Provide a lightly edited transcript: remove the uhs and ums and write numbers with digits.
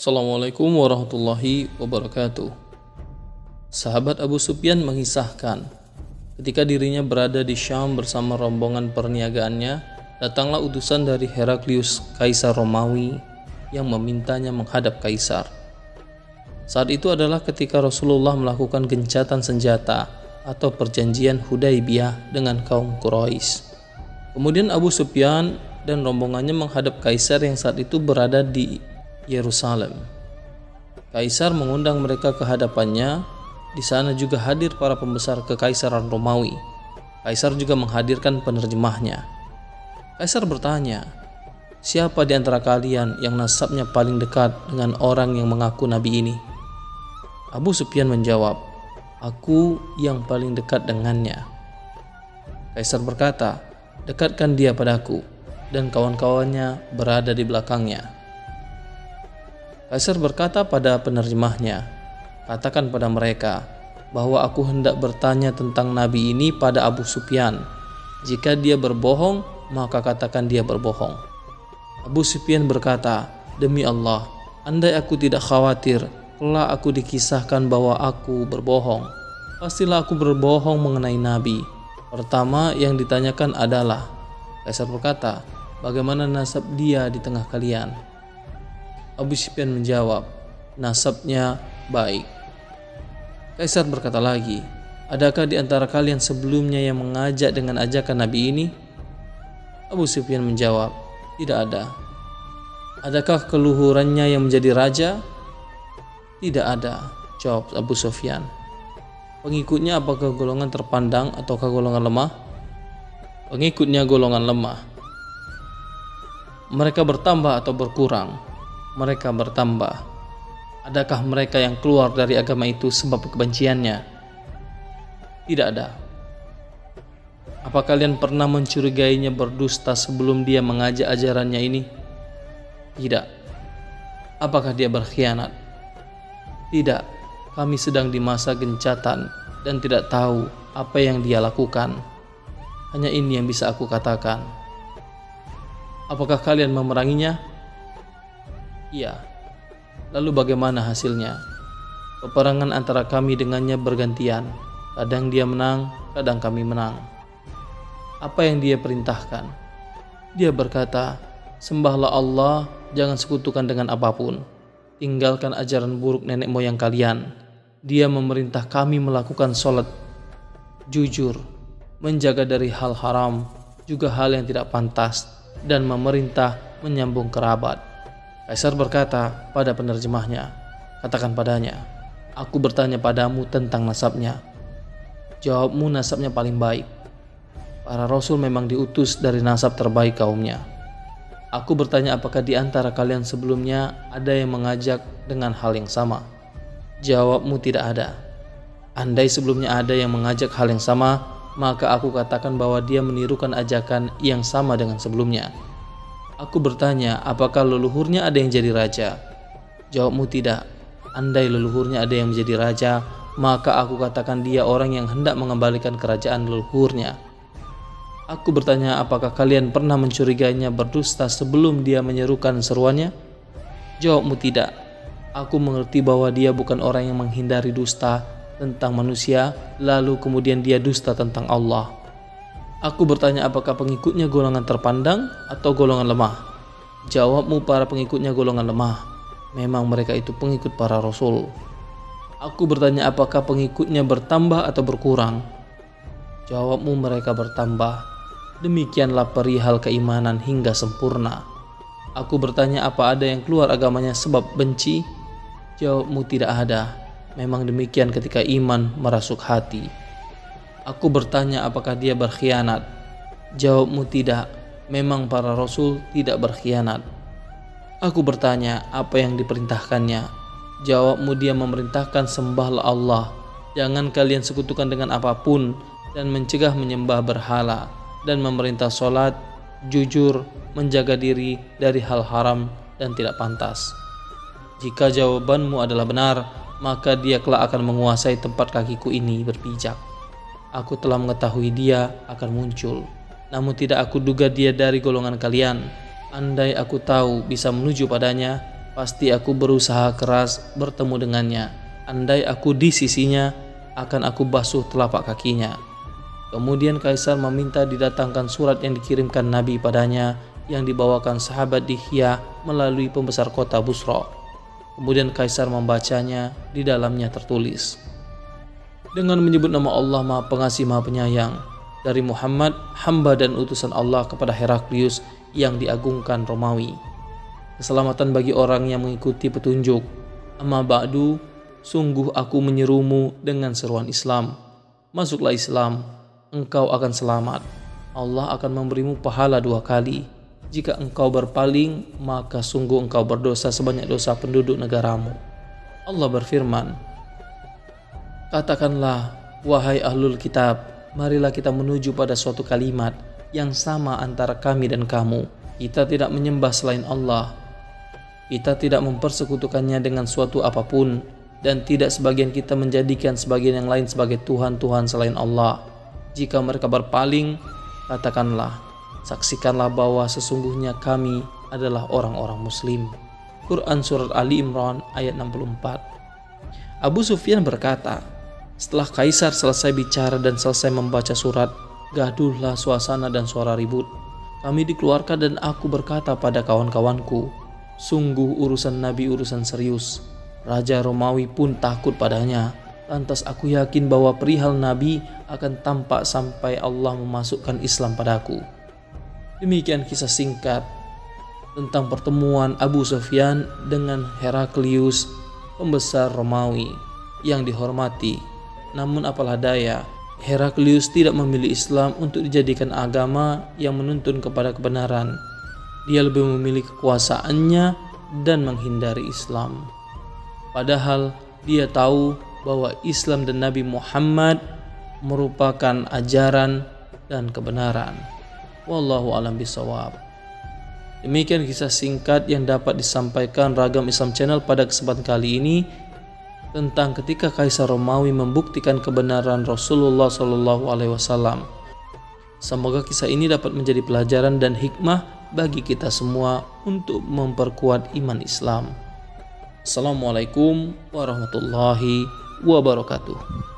Assalamualaikum warahmatullahi wabarakatuh. Sahabat Abu Sufyan mengisahkan, ketika dirinya berada di Syam bersama rombongan perniagaannya, datanglah utusan dari Heraklius, kaisar Romawi, yang memintanya menghadap kaisar. Saat itu adalah ketika Rasulullah melakukan gencatan senjata atau perjanjian Hudaybiyah dengan kaum Quraisy. Kemudian Abu Sufyan dan rombongannya menghadap kaisar yang saat itu berada di Yerusalem. Kaisar mengundang mereka ke hadapannya. Di sana juga hadir para pembesar kekaisaran Romawi. Kaisar juga menghadirkan penerjemahnya. Kaisar bertanya, "Siapa di antara kalian yang nasabnya paling dekat dengan orang yang mengaku nabi ini?" Abu Sufyan menjawab, "Aku yang paling dekat dengannya." Kaisar berkata, "Dekatkan dia padaku," dan kawan-kawannya berada di belakangnya. Kaisar berkata pada penerjemahnya, "Katakan pada mereka bahwa aku hendak bertanya tentang nabi ini pada Abu Sufyan. Jika dia berbohong, maka katakan dia berbohong." Abu Sufyan berkata, "Demi Allah, andai aku tidak khawatir kelak aku dikisahkan bahwa aku berbohong, pastilah aku berbohong mengenai nabi. Pertama yang ditanyakan adalah," Kaisar berkata, "bagaimana nasab dia di tengah kalian?" Abu Sufyan menjawab, "Nasabnya baik." Kaisar berkata lagi, "Adakah di antara kalian sebelumnya yang mengajak dengan ajakan nabi ini?" Abu Sufyan menjawab, "Tidak ada." "Adakah keluhurannya yang menjadi raja?" "Tidak ada," jawab Abu Sufyan. "Pengikutnya apakah golongan terpandang ataukah golongan lemah?" "Pengikutnya golongan lemah." "Mereka bertambah atau berkurang?" "Mereka bertambah." "Adakah mereka yang keluar dari agama itu sebab kebenciannya?" "Tidak ada." "Apa kalian pernah mencurigainya berdusta sebelum dia mengajak ajarannya ini?" "Tidak." "Apakah dia berkhianat?" "Tidak, kami sedang di masa gencatan dan tidak tahu apa yang dia lakukan. Hanya ini yang bisa aku katakan." "Apakah kalian memeranginya?" "Iya." "Lalu bagaimana hasilnya?" "Peperangan antara kami dengannya bergantian. Kadang dia menang, kadang kami menang." "Apa yang dia perintahkan?" "Dia berkata, sembahlah Allah, jangan sekutukan dengan apapun. Tinggalkan ajaran buruk nenek moyang kalian. Dia memerintah kami melakukan sholat, jujur, menjaga dari hal haram, juga hal yang tidak pantas, dan memerintah menyambung kerabat." Kaisar berkata pada penerjemahnya, "Katakan padanya, aku bertanya padamu tentang nasabnya. Jawabmu nasabnya paling baik. Para rasul memang diutus dari nasab terbaik kaumnya. Aku bertanya apakah di antara kalian sebelumnya ada yang mengajak dengan hal yang sama. Jawabmu tidak ada. Andai sebelumnya ada yang mengajak hal yang sama, maka aku katakan bahwa dia menirukan ajakan yang sama dengan sebelumnya. Aku bertanya apakah leluhurnya ada yang jadi raja. Jawabmu tidak. Andai leluhurnya ada yang menjadi raja, maka aku katakan dia orang yang hendak mengembalikan kerajaan leluhurnya. Aku bertanya apakah kalian pernah mencurigainya berdusta sebelum dia menyerukan seruannya. Jawabmu tidak. Aku mengerti bahwa dia bukan orang yang menghindari dusta tentang manusia, lalu kemudian dia dusta tentang Allah. Aku bertanya apakah pengikutnya golongan terpandang atau golongan lemah. Jawabmu para pengikutnya golongan lemah. Memang mereka itu pengikut para rasul. Aku bertanya apakah pengikutnya bertambah atau berkurang. Jawabmu mereka bertambah. Demikianlah perihal keimanan hingga sempurna. Aku bertanya apa ada yang keluar agamanya sebab benci. Jawabmu tidak ada. Memang demikian ketika iman merasuk hati. Aku bertanya apakah dia berkhianat. Jawabmu tidak. Memang para rasul tidak berkhianat. Aku bertanya apa yang diperintahkannya. Jawabmu dia memerintahkan sembahlah Allah, jangan kalian sekutukan dengan apapun, dan mencegah menyembah berhala, dan memerintah sholat, jujur, menjaga diri dari hal haram dan tidak pantas. Jika jawabanmu adalah benar, maka dia kelak akan menguasai tempat kakiku ini berpijak. Aku telah mengetahui dia akan muncul, namun tidak aku duga dia dari golongan kalian. Andai aku tahu bisa menuju padanya, Pasti aku berusaha keras bertemu dengannya. Andai aku di sisinya, akan aku basuh telapak kakinya." Kemudian Kaisar meminta didatangkan surat yang dikirimkan Nabi padanya, yang dibawakan sahabat Dihyah melalui pembesar kota Busra. Kemudian Kaisar membacanya. Di dalamnya tertulis, "Dengan menyebut nama Allah Maha Pengasih Maha Penyayang, dari Muhammad, hamba dan utusan Allah kepada Heraklius yang diagungkan Romawi. Keselamatan bagi orang yang mengikuti petunjuk. Amma ba'du, sungguh aku menyerumu dengan seruan Islam. Masuklah Islam, engkau akan selamat. Allah akan memberimu pahala 2 kali. Jika engkau berpaling, maka sungguh engkau berdosa sebanyak dosa penduduk negaramu." Allah berfirman, "Katakanlah, wahai ahlul kitab, marilah kita menuju pada suatu kalimat yang sama antara kami dan kamu. Kita tidak menyembah selain Allah. Kita tidak mempersekutukannya dengan suatu apapun, dan tidak sebagian kita menjadikan sebagian yang lain sebagai Tuhan-Tuhan selain Allah. Jika mereka berpaling, katakanlah, saksikanlah bahwa sesungguhnya kami adalah orang-orang Muslim." Quran Surat Ali Imran ayat 64. Abu Sufyan berkata, setelah Kaisar selesai bicara dan selesai membaca surat, gaduhlah suasana dan suara ribut. Kami dikeluarkan dan aku berkata pada kawan-kawanku, "Sungguh urusan Nabi urusan serius." Raja Romawi pun takut padanya. Lantas aku yakin bahwa perihal Nabi akan tampak sampai Allah memasukkan Islam padaku. Demikian kisah singkat tentang pertemuan Abu Sufyan dengan Heraklius, pembesar Romawi yang dihormati. Namun apalah daya, Heraklius tidak memilih Islam untuk dijadikan agama yang menuntun kepada kebenaran. Dia lebih memilih kekuasaannya dan menghindari Islam. Padahal dia tahu bahwa Islam dan Nabi Muhammad merupakan ajaran dan kebenaran. Wallahu a'lam bishawab. Demikian kisah singkat yang dapat disampaikan Ragam Islam Channel pada kesempatan kali ini tentang ketika Kaisar Romawi membuktikan kebenaran Rasulullah SAW. Semoga kisah ini dapat menjadi pelajaran dan hikmah bagi kita semua untuk memperkuat iman Islam. Assalamualaikum warahmatullahi wabarakatuh.